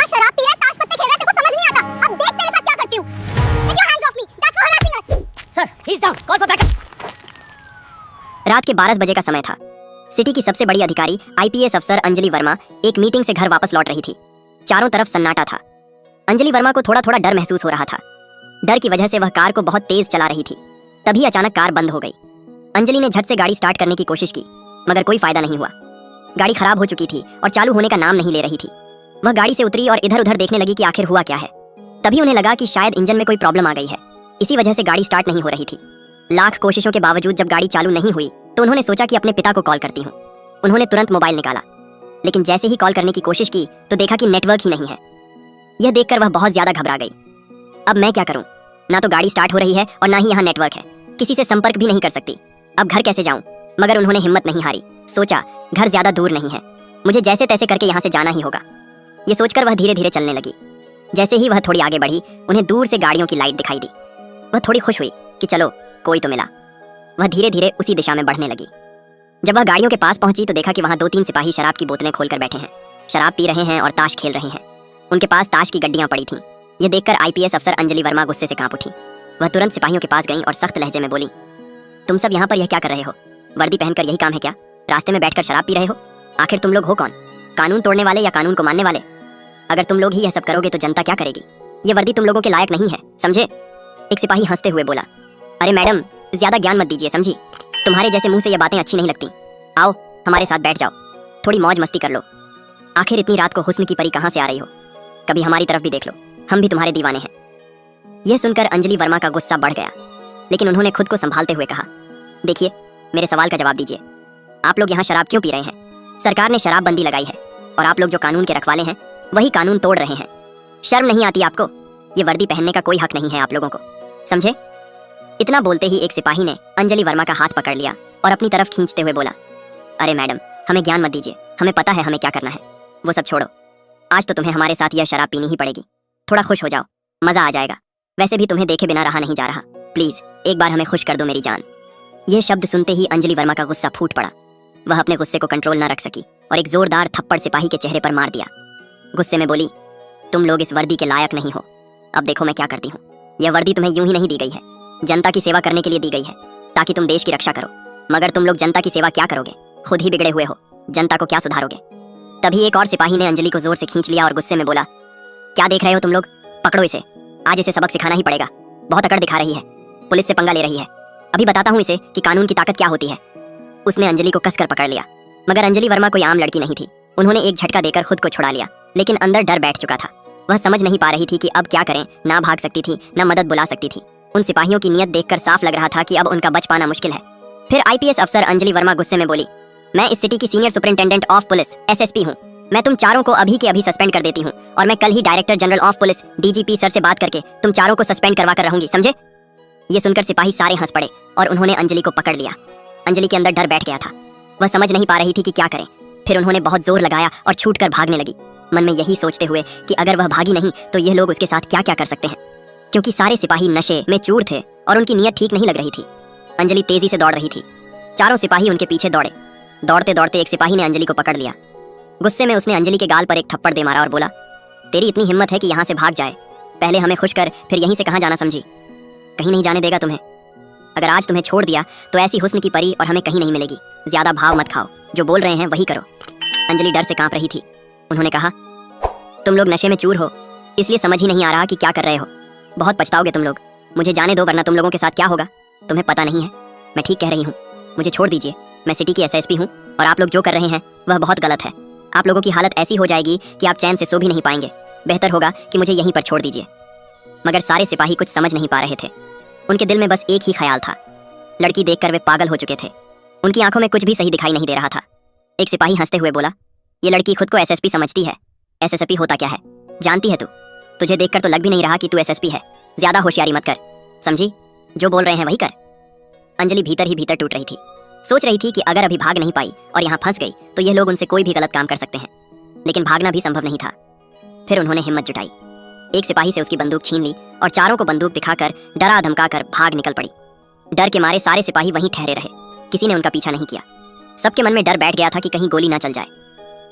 यहाँ शराब पी रहा है, ताश पत्ते खेल रहा है, तेरे को समझ नहीं आता। अब देख तेरे साथ क्या करती हूँ। Take your hands off me. That's for harassing us. Sir, he's down. Call for backup. रात के 12 बजे का समय था। सिटी की सबसे बड़ी अधिकारी आईपीएस अफसर अंजलि वर्मा एक मीटिंग से घर वापस लौट रही थी। चारों तरफ सन्नाटा था। अंजलि वर्मा को थोड़ा थोड़ा डर महसूस हो रहा था। डर की वजह से वह कार को बहुत तेज चला रही थी। तभी अचानक कार बंद हो गई। अंजलि ने झट से गाड़ी स्टार्ट करने की कोशिश की, मगर कोई फायदा नहीं हुआ। गाड़ी खराब हो चुकी थी और चालू होने का नाम नहीं ले रही थी। वह गाड़ी से उतरी और इधर उधर देखने लगी कि आखिर हुआ क्या है। तभी उन्हें लगा कि शायद इंजन में कोई प्रॉब्लम आ गई है, इसी वजह से गाड़ी स्टार्ट नहीं हो रही थी। लाख कोशिशों के बावजूद जब गाड़ी चालू नहीं हुई तो उन्होंने सोचा कि अपने पिता को कॉल करती हूँ। उन्होंने तुरंत मोबाइल निकाला, लेकिन जैसे ही कॉल करने की कोशिश की तो देखा कि नेटवर्क ही नहीं है। यह देखकर वह बहुत ज्यादा घबरा गई। अब मैं क्या करूं? ना तो गाड़ी स्टार्ट हो रही है और ना ही यहाँ नेटवर्क है। किसी से संपर्क भी नहीं कर सकती। अब घर कैसे जाऊं? मगर उन्होंने हिम्मत नहीं हारी। सोचा घर ज्यादा दूर नहीं है, मुझे जैसे तैसे करके यहाँ से जाना ही होगा। ये सोचकर वह धीरे धीरे चलने लगी। जैसे ही वह थोड़ी आगे बढ़ी, उन्हें दूर से गाड़ियों की लाइट दिखाई दी। वह थोड़ी खुश हुई कि चलो कोई तो मिला। वह धीरे धीरे उसी दिशा में बढ़ने लगी। जब वह गाड़ियों के पास पहुंची तो देखा कि वहां 2-3 सिपाही शराब की बोतलें खोलकर बैठे हैं, शराब पी रहे हैं और ताश खेल रहे हैं। उनके पास ताश की गड्डियां पड़ी थीं। ये देखकर आईपीएस अफसर अंजलि वर्मा गुस्से से कांप उठी। वह तुरंत सिपाहियों के पास गई और सख्त लहजे में बोली, तुम सब यहाँ पर यह क्या कर रहे हो? वर्दी पहनकर यही काम है क्या? रास्ते में बैठकर शराब पी रहे हो? आखिर तुम लोग हो कौन? कानून तोड़ने वाले या कानून को मानने वाले? अगर तुम लोग ही यह सब करोगे तो जनता क्या करेगी? ये वर्दी तुम लोगों के लायक नहीं है, समझे? एक सिपाही हंसते हुए बोला, अरे मैडम, ज्यादा ज्ञान मत दीजिए, समझी? तुम्हारे जैसे मुंह से ये बातें अच्छी नहीं लगती। आओ हमारे साथ बैठ जाओ, थोड़ी मौज मस्ती कर लो। आखिर इतनी रात को हुस्न की परी कहाँ से आ रही हो? कभी हमारी तरफ भी देख लो, हम भी तुम्हारे दीवाने हैं। यह सुनकर अंजलि वर्मा का गुस्सा बढ़ गया, लेकिन उन्होंने खुद को संभालते हुए कहा, देखिए मेरे सवाल का जवाब दीजिए। आप लोग यहाँ शराब क्यों पी रहे हैं? सरकार ने शराबबंदी लगाई है और आप लोग जो कानून के रखवाले हैं वही कानून तोड़ रहे हैं। शर्म नहीं आती आपको? ये वर्दी पहनने का कोई हक नहीं है आप लोगों को, समझे? इतना बोलते ही एक सिपाही ने अंजलि वर्मा का हाथ पकड़ लिया और अपनी तरफ खींचते हुए बोला, अरे मैडम, हमें ज्ञान मत दीजिए, हमें पता है हमें क्या करना है। वो सब छोड़ो, आज तो तुम्हें हमारे साथ यह शराब पीनी ही पड़ेगी। थोड़ा खुश हो जाओ, मजा आ जाएगा। वैसे भी तुम्हें देखे बिना रहा नहीं जा रहा। प्लीज एक बार हमें खुश कर दो मेरी जान। यह शब्द सुनते ही अंजलि वर्मा का गुस्सा फूट पड़ा। वह अपने गुस्से को कंट्रोल न रख सकी और एक जोरदार थप्पड़ सिपाही के चेहरे पर मार दिया। गुस्से में बोली, तुम लोग इस वर्दी के लायक नहीं हो। अब देखो मैं क्या करती हूँ। यह वर्दी तुम्हें यूं ही नहीं दी गई है, जनता की सेवा करने के लिए दी गई है, ताकि तुम देश की रक्षा करो। मगर तुम लोग जनता की सेवा क्या करोगे? खुद ही बिगड़े हुए हो, जनता को क्या सुधारोगे? तभी एक और सिपाही ने अंजलि को जोर से खींच लिया और गुस्से में बोला, क्या देख रहे हो तुम लोग? पकड़ो इसे, आज इसे सबक सिखाना ही पड़ेगा। बहुत अकड़ दिखा रही है, पुलिस से पंगा ले रही है। अभी बताता हूँ इसे कि कानून की ताकत क्या होती है। उसने अंजलि को कसकर पकड़ लिया, मगर अंजलि वर्मा कोई आम लड़की नहीं थी। उन्होंने एक झटका देकर खुद को छुड़ा लिया, लेकिन अंदर डर बैठ चुका था। वह समझ नहीं पा रही थी कि अब क्या करें। ना भाग सकती थी, ना मदद बुला सकती थी। उन सिपाहियों की नीयत देखकर साफ लग रहा था कि अब उनका बच पाना मुश्किल है। फिर आईपीएस अफसर अंजलि वर्मा गुस्से में बोली, मैं इस सिटी की senior superintendent of police SSP हूँ। मैं तुम चारों को अभी के अभी सस्पेंड कर देती हूँ और मैं कल ही director general of police DGP sir से बात करके तुम चारों को सस्पेंड करवा कर रहूंगी, समझे? ये सुनकर सिपाही सारे हंस पड़े और उन्होंने अंजलि को पकड़ लिया। अंजलि के अंदर डर बैठ गया था, वह समझ नहीं पा रही थी कि क्या करें। फिर उन्होंने बहुत जोर लगाया और छूटकर भागने लगी, मन में यही सोचते हुए कि अगर वह भागी नहीं तो ये लोग उसके साथ क्या क्या कर सकते हैं, क्योंकि सारे सिपाही नशे में चूर थे और उनकी नीयत ठीक नहीं लग रही थी। अंजलि तेजी से दौड़ रही थी, चारों सिपाही उनके पीछे दौड़े। दौड़ते दौड़ते एक सिपाही ने अंजलि को पकड़ लिया। गुस्से में उसने अंजलि के गाल पर एक थप्पड़ दे मारा और बोला, तेरी इतनी हिम्मत है कि यहाँ से भाग जाए? पहले हमें खुश कर, फिर यहीं से कहाँ जाना, समझी? कहीं नहीं जाने देगा तुम्हें। अगर आज तुम्हें छोड़ दिया तो ऐसी हुस्न की परी और हमें कहीं नहीं मिलेगी। ज्यादा भाव मत खाओ, जो बोल रहे हैं वही करो। अंजलि डर से कांप रही थी। उन्होंने कहा, तुम लोग नशे में चूर हो, इसलिए समझ ही नहीं आ रहा कि क्या कर रहे हो। बहुत पछताओगे तुम लोग। मुझे जाने दो, वरना तुम लोगों के साथ क्या होगा तुम्हें पता नहीं है। मैं ठीक कह रही हूँ, मुझे छोड़ दीजिए। मैं सिटी की एसएसपी हूँ और आप लोग जो कर रहे हैं वह बहुत गलत है। आप लोगों की हालत ऐसी हो जाएगी कि आप चैन से सो भी नहीं पाएंगे। बेहतर होगा कि मुझे यहीं पर छोड़ दीजिए। मगर सारे सिपाही कुछ समझ नहीं पा रहे थे। उनके दिल में बस एक ही ख्याल था। लड़की देखकर वे पागल हो चुके थे। उनकी आंखों में कुछ भी सही दिखाई नहीं दे रहा था। एक सिपाही हंसते हुए बोला, ये लड़की खुद को एसएसपी समझती है। एसएसपी होता क्या है जानती है तू? तुझे देखकर तो लग भी नहीं रहा कि तू एसएसपी है। ज्यादा होशियारी मत कर, समझी? जो बोल रहे हैं वही कर। अंजलि भीतर ही भीतर टूट रही थी। सोच रही थी कि अगर अभी भाग नहीं पाई और यहाँ फंस गई तो ये लोग उनसे कोई भी गलत काम कर सकते हैं, लेकिन भागना भी संभव नहीं था। फिर उन्होंने हिम्मत जुटाई, एक सिपाही से उसकी बंदूक छीन ली और चारों को बंदूक दिखाकर डरा धमकाकर भाग निकल पड़ी। डर के मारे सारे सिपाही वहीं ठहरे रहे, किसी ने उनका पीछा नहीं किया। सबके मन में डर बैठ गया था कि कहीं गोली ना चल जाए।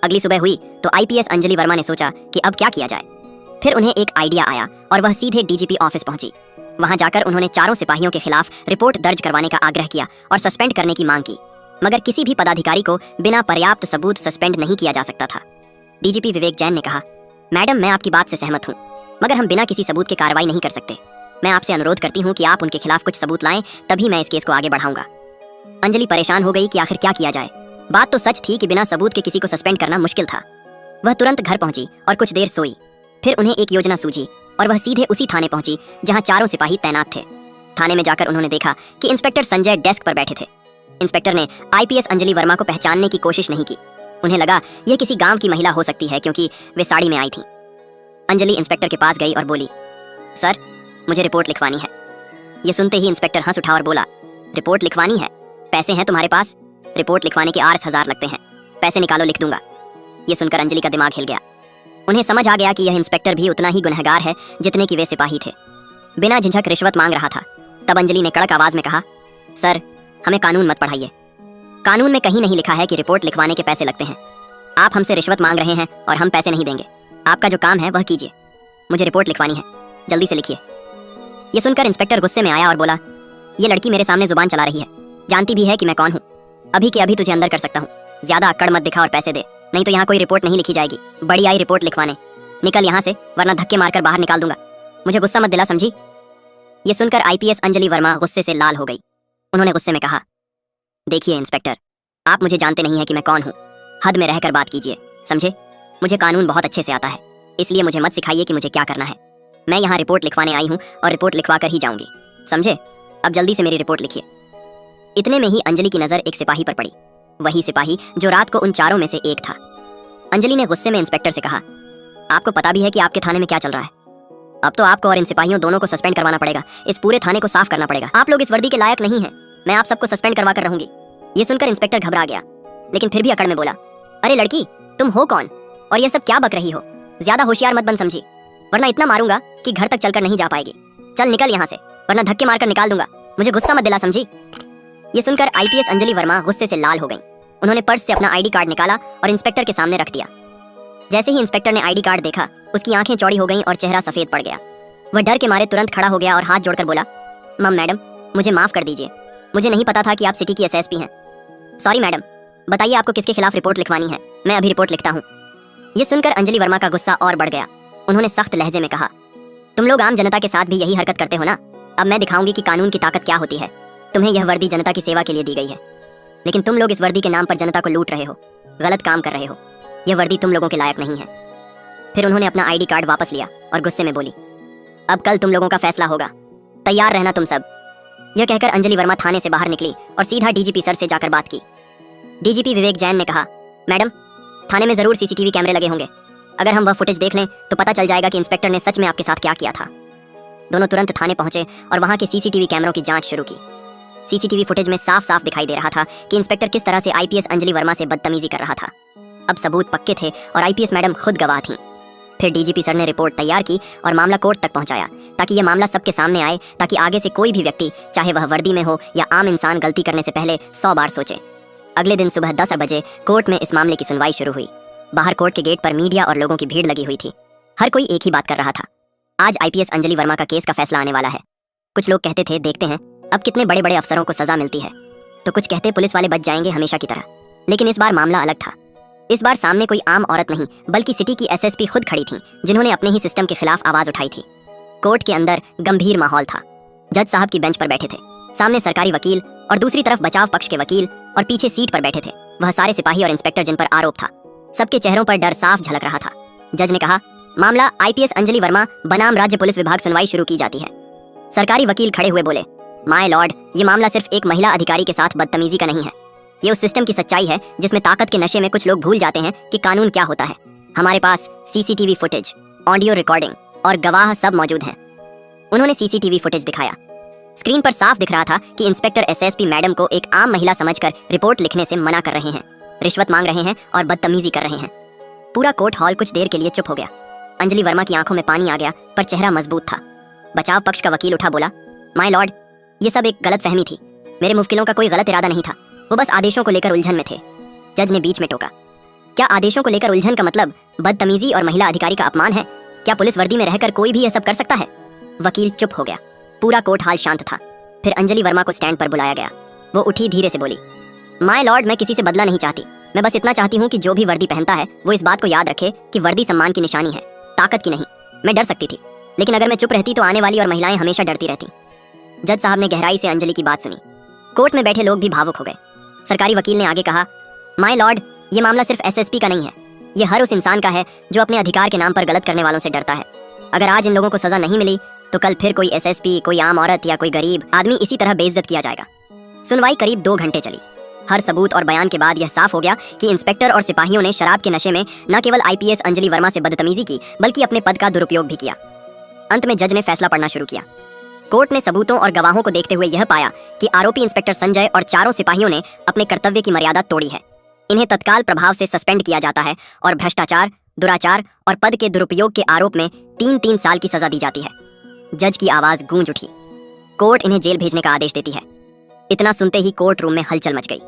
अगली सुबह हुई तो आईपीएस अंजलि वर्मा ने सोचा कि अब क्या किया जाए। फिर उन्हें एक आइडिया आया और वह सीधे डीजीपी ऑफिस पहुंची। वहां जाकर उन्होंने चारों सिपाहियों के खिलाफ रिपोर्ट दर्ज करवाने का आग्रह किया और सस्पेंड करने की मांग की, मगर किसी भी पदाधिकारी को बिना पर्याप्त सबूत सस्पेंड नहीं किया जा सकता था। डीजीपी विवेक जैन ने कहा, मैडम मैं आपकी बात से सहमत हूँ, मगर हम बिना किसी सबूत के कार्रवाई नहीं कर सकते। मैं आपसे अनुरोध करती हूँ कि आप उनके खिलाफ कुछ सबूत लाएं, तभी मैं इस केस को आगे बढ़ाऊंगा। अंजलि परेशान हो गई कि आखिर क्या किया जाए। बात तो सच थी कि बिना सबूत के किसी को सस्पेंड करना मुश्किल था। वह तुरंत घर पहुंची और कुछ देर सोई। फिर उन्हें एक योजना सूझी और वह सीधे उसी थाने पहुंची जहां चारों सिपाही तैनात थे। थाने में जाकर उन्होंने देखा कि इंस्पेक्टर संजय डेस्क पर बैठे थे। इंस्पेक्टर ने आईपीएस अंजलि वर्मा को पहचानने की कोशिश नहीं की। उन्हें लगा यह किसी गांव की महिला हो सकती है क्योंकि वे साड़ी में आई थी। अंजलि इंस्पेक्टर के पास गई और बोली, सर मुझे रिपोर्ट लिखवानी है। यह सुनते ही इंस्पेक्टर हंस उठा और बोला, रिपोर्ट लिखवानी है? पैसे हैं तुम्हारे पास? रिपोर्ट लिखवाने के 8,000 लगते हैं, पैसे निकालो, लिख दूंगा। यह सुनकर अंजलि का दिमाग हिल गया। उन्हें समझ आ गया कि यह इंस्पेक्टर भी उतना ही गुनहगार है जितने कि वे सिपाही थे। बिना झिझक रिश्वत मांग रहा था। तब अंजलि ने कड़क आवाज में कहा, सर हमें कानून मत पढ़ाइए। कानून में कहीं नहीं लिखा है कि रिपोर्ट लिखवाने के पैसे लगते हैं। आप हमसे रिश्वत मांग रहे हैं और हम पैसे नहीं देंगे। आपका जो काम है वह कीजिए। मुझे रिपोर्ट लिखवानी है, जल्दी से लिखिए। यह सुनकर इंस्पेक्टर गुस्से में आया और बोला, यह लड़की मेरे सामने जुबान चला रही है, जानती भी है कि मैं कौन हूँ। अभी के अभी तुझे अंदर कर सकता हूँ। ज्यादा अक्कड़ मत दिखा और पैसे दे, नहीं तो यहाँ कोई रिपोर्ट नहीं लिखी जाएगी। बड़ी आई रिपोर्ट लिखवाने, निकल यहाँ से वरना धक्के मारकर बाहर निकाल दूंगा। मुझे गुस्सा मत दिला, समझी? ये सुनकर आईपीएस अंजलि वर्मा गुस्से से लाल हो गई। उन्होंने गुस्से में कहा, देखिए इंस्पेक्टर, आप मुझे जानते नहीं है कि मैं कौन हूँ। हद में रहकर बात कीजिए, समझे? मुझे कानून बहुत अच्छे से आता है, इसलिए मुझे मत सिखाइए कि मुझे क्या करना है। मैं यहाँ रिपोर्ट लिखवाने आई हूँ और रिपोर्ट लिखवा कर ही जाऊंगी, समझे? अब जल्दी से मेरी रिपोर्ट लिखिए। इतने में ही अंजलि की नजर एक सिपाही पर पड़ी, वही सिपाही जो रात को उन चारों में से एक था। अंजलि ने गुस्से में इंस्पेक्टर से कहा, आपको पता भी है कि आपके थाने में क्या चल रहा है? अब तो आपको और इन सिपाहियों दोनों को सस्पेंड करवाना पड़ेगा। इस पूरे थाने को साफ करना पड़ेगा। आप लोग इस वर्दी के लायक नहीं हैं। मैं आप सबको सस्पेंड करवा कर रहूंगी। ये सुनकर इंस्पेक्टर घबरा गया, लेकिन फिर भी अकड़ में बोला, अरे लड़की, तुम हो कौन और ये सब क्या बक रही हो? ज्यादा होशियार मत बन, समझी? वरना इतना मारूंगा कि घर तक चलकर नहीं जा पाएगी। चल निकल यहाँ से, वरना धक्के मारकर निकाल दूंगा। मुझे गुस्सा मत दिला, समझी? ये सुनकर आईपीएस अंजलि वर्मा गुस्से से लाल हो गई। उन्होंने पर्स से अपना आईडी कार्ड निकाला और इंस्पेक्टर के सामने रख दिया। जैसे ही इंस्पेक्टर ने आईडी कार्ड देखा, उसकी आंखें चौड़ी हो गईं और चेहरा सफेद पड़ गया। वह डर के मारे तुरंत खड़ा हो गया और हाथ जोड़कर बोला, मैडम मुझे माफ कर दीजिए, मुझे नहीं पता था कि आप सिटी की एसएसपी हैं। सॉरी मैडम, बताइए आपको किसके खिलाफ रिपोर्ट लिखवानी है? मैं अभी रिपोर्ट लिखता हूँ। ये सुनकर अंजलि वर्मा का गुस्सा और बढ़ गया। उन्होंने सख्त लहजे में कहा, तुम लोग आम जनता के साथ भी यही हरकत करते हो ना? अब मैं दिखाऊंगी कि कानून की ताकत क्या होती है। तुम्हें यह वर्दी जनता की सेवा के लिए दी गई है, लेकिन तुम लोग इस वर्दी के नाम पर जनता को लूट रहे हो, गलत काम कर रहे हो। यह वर्दी तुम लोगों के लायक नहीं है। फिर उन्होंने अपना आईडी कार्ड वापस लिया और गुस्से में बोली, अब कल तुम लोगों का फैसला होगा, तैयार रहना तुम सब। यह कहकर अंजलि वर्मा थाने से बाहर निकली और सीधा डीजीपी सर से जाकर बात की। डीजीपी विवेक जैन ने कहा, मैडम थाने में जरूर सीसीटीवी कैमरे लगे होंगे। अगर हम वह फुटेज देख लें तो पता चल जाएगा कि इंस्पेक्टर ने सच में आपके साथ क्या किया था। दोनों तुरंत थाने पहुंचे और वहां के सीसीटीवी कैमरों की जांच शुरू की। सीसीटीवी फुटेज में साफ साफ दिखाई दे रहा था कि इंस्पेक्टर किस तरह से आईपीएस अंजलि वर्मा से बदतमीजी कर रहा था। अब सबूत पक्के थे और आईपीएस मैडम खुद गवाह थीं। फिर डीजीपी सर ने रिपोर्ट तैयार की और मामला कोर्ट तक पहुंचाया, ताकि यह मामला सबके सामने आए, ताकि आगे से कोई भी व्यक्ति, चाहे वह वर्दी में हो या आम इंसान, गलती करने से पहले 100 बार सोचे। अगले दिन सुबह 10 बजे कोर्ट में इस मामले की सुनवाई शुरू हुई। बाहर कोर्ट के गेट पर मीडिया और लोगों की भीड़ लगी हुई थी। हर कोई एक ही बात कर रहा था, आज आईपीएस अंजलि वर्मा का केस का फैसला आने वाला है। कुछ लोग कहते थे, देखते हैं अब कितने बड़े बड़े अफसरों को सजा मिलती है, तो कुछ कहते पुलिस वाले बच जाएंगे हमेशा की तरह। लेकिन इस बार मामला अलग था। इस बार सामने कोई आम औरत नहीं, बल्कि सिटी की एसएसपी खुद खड़ी थी, जिन्होंने अपने ही सिस्टम के खिलाफ आवाज उठाई थी। कोर्ट के अंदर गंभीर माहौल था। जज साहब की बेंच पर बैठे थे, सामने सरकारी वकील और दूसरी तरफ बचाव पक्ष के वकील, और पीछे सीट पर बैठे थे वह सारे सिपाही और इंस्पेक्टर जिन पर आरोप था। सबके चेहरों पर डर साफ झलक रहा था। जज ने कहा, मामला आईपीएस अंजलि वर्मा बनाम राज्य पुलिस विभाग, सुनवाई शुरू की जाती है। सरकारी वकील खड़े हुए बोले, माय लॉर्ड, ये मामला सिर्फ एक महिला अधिकारी के साथ बदतमीजी का नहीं है। ये उस सिस्टम की सच्चाई है जिसमें ताकत के नशे में कुछ लोग भूल जाते हैं कि कानून क्या होता है। हमारे पास सीसीटीवी फुटेज, ऑडियो रिकॉर्डिंग और गवाह सब मौजूद हैं। उन्होंने सीसीटीवी फुटेज दिखाया। स्क्रीन पर साफ दिख रहा था कि इंस्पेक्टर एसएसपी मैडम को एक आम महिला समझकर रिपोर्ट लिखने से मना कर रहे हैं, रिश्वत मांग रहे हैं और बदतमीजी कर रहे हैं। पूरा कोर्ट हॉल कुछ देर के लिए चुप हो गया। अंजलि वर्मा की आंखों में पानी आ गया, पर चेहरा मजबूत था। बचाव पक्ष का वकील उठा, बोला, माय लॉर्ड, ये सब एक गलत फहमी थी। मेरे मुवक्किलों का कोई गलत इरादा नहीं था, वो बस आदेशों को लेकर उलझन में थे। जज ने बीच में टोका, क्या आदेशों को लेकर उलझन का मतलब बदतमीजी और महिला अधिकारी का अपमान है? क्या पुलिस वर्दी में रहकर कोई भी यह सब कर सकता है? वकील चुप हो गया। पूरा कोर्ट हाल शांत था। फिर अंजलि वर्मा को स्टैंड पर बुलाया गया। वो उठी, धीरे से बोली, माय लॉर्ड, मैं किसी से बदला नहीं चाहती। मैं बस इतना चाहती हूँ कि जो भी वर्दी पहनता है वो इस बात को याद रखे कि वर्दी सम्मान की निशानी है, ताकत की नहीं। मैं डर सकती थी, लेकिन अगर मैं चुप रहती तो आने वाली और महिलाएं हमेशा डरती रहती। जज साहब ने गहराई से अंजलि की बात सुनी। कोर्ट में बैठे लोग भी भावुक हो गए। सरकारी वकील ने आगे कहा, माय लॉर्ड, ये मामला सिर्फ एसएसपी का नहीं है, ये हर उस इंसान का है जो अपने अधिकार के नाम पर गलत करने वालों से डरता है। अगर आज इन लोगों को सजा नहीं मिली तो कल फिर कोई एसएसपी, कोई आम औरत या कोई गरीब आदमी इसी तरह बेइज्जत किया जाएगा। सुनवाई करीब 2 घंटे चली। हर सबूत और बयान के बाद यह साफ हो गया कि इंस्पेक्टर और सिपाहियों ने शराब के नशे में न केवल आईपीएस अंजलि वर्मा से बदतमीजी की, बल्कि अपने पद का दुरुपयोग भी किया। अंत में जज ने फैसला पढ़ना शुरू किया। कोर्ट ने सबूतों और गवाहों को देखते हुए यह पाया कि आरोपी इंस्पेक्टर संजय और 4 सिपाहियों ने अपने कर्तव्य की मर्यादा तोड़ी है। इन्हें तत्काल प्रभाव से सस्पेंड किया जाता है और भ्रष्टाचार, दुराचार और पद के दुरुपयोग के आरोप में 3-3 साल की सजा दी जाती है। जज की आवाज गूंज उठी। कोर्ट इन्हें जेल भेजने का आदेश देती है। इतना सुनते ही कोर्ट रूम में हलचल मच गई।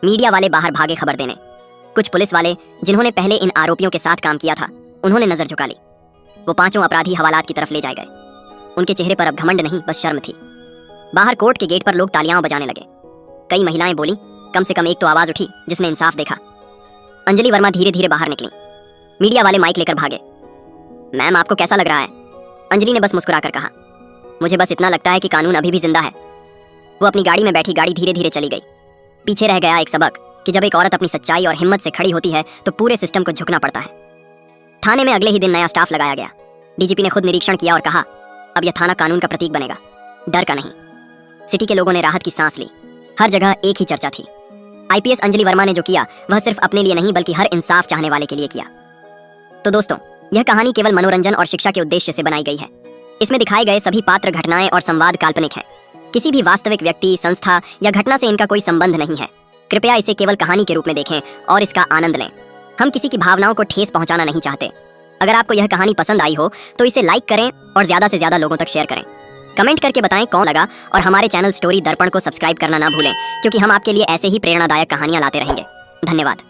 मीडिया वाले बाहर भागे खबर देने। कुछ पुलिस वाले जिन्होंने पहले इन आरोपियों के साथ काम किया था, उन्होंने नजर झुका ली। वो 5 अपराधी हवालात की तरफ ले जाए गए। उनके चेहरे पर अब घमंड नहीं, बस शर्म थी। बाहर कोर्ट के गेट पर लोग तालियां बजाने लगे। कई महिलाएं बोली, कम से कम एक तो आवाज उठी जिसने इंसाफ देखा। अंजलि वर्मा धीरे धीरे बाहर निकली। मीडिया वाले माइक लेकर भागे। मैम, आपको कैसा लग रहा है? अंजलि ने बस मुस्कुराकर कहा, मुझे बस इतना लगता है कि कानून अभी भी जिंदा है। वो अपनी गाड़ी में बैठी गाड़ी धीरे धीरे चली गई। पीछे रह गया एक सबक कि जब एक औरत अपनी सच्चाई और हिम्मत से खड़ी होती है तो पूरे सिस्टम को झुकना पड़ता है। थाने में अगले ही दिन नया स्टाफ लगाया गया। डीजीपी ने खुद निरीक्षण किया और कहा, अब यह थाना कानून का प्रतीक बनेगा, डर का नहीं। सिटी के लोगों ने राहत की सांस ली। हर जगह एक ही चर्चा थी, आईपीएस अंजलि वर्मा ने जो किया वह सिर्फ अपने लिए नहीं बल्कि हर इंसाफ चाहने वाले के लिए किया। तो दोस्तों, यह कहानी केवल मनोरंजन और शिक्षा के उद्देश्य से बनाई गई है। इसमें दिखाए गए सभी पात्र, घटनाएं और संवाद काल्पनिक हैं। किसी भी वास्तविक व्यक्ति, संस्था या घटना से इनका कोई संबंध नहीं है। कृपया इसे केवल कहानी के रूप में देखें और इसका आनंद लें। हम किसी की भावनाओं को ठेस पहुंचाना नहीं चाहते। अगर आपको यह कहानी पसंद आई हो तो इसे लाइक करें और ज्यादा से ज्यादा लोगों तक शेयर करें। कमेंट करके बताएं कौन लगा, और हमारे चैनल स्टोरी दर्पण को सब्सक्राइब करना ना भूलें, क्योंकि हम आपके लिए ऐसे ही प्रेरणादायक कहानियां लाते रहेंगे। धन्यवाद।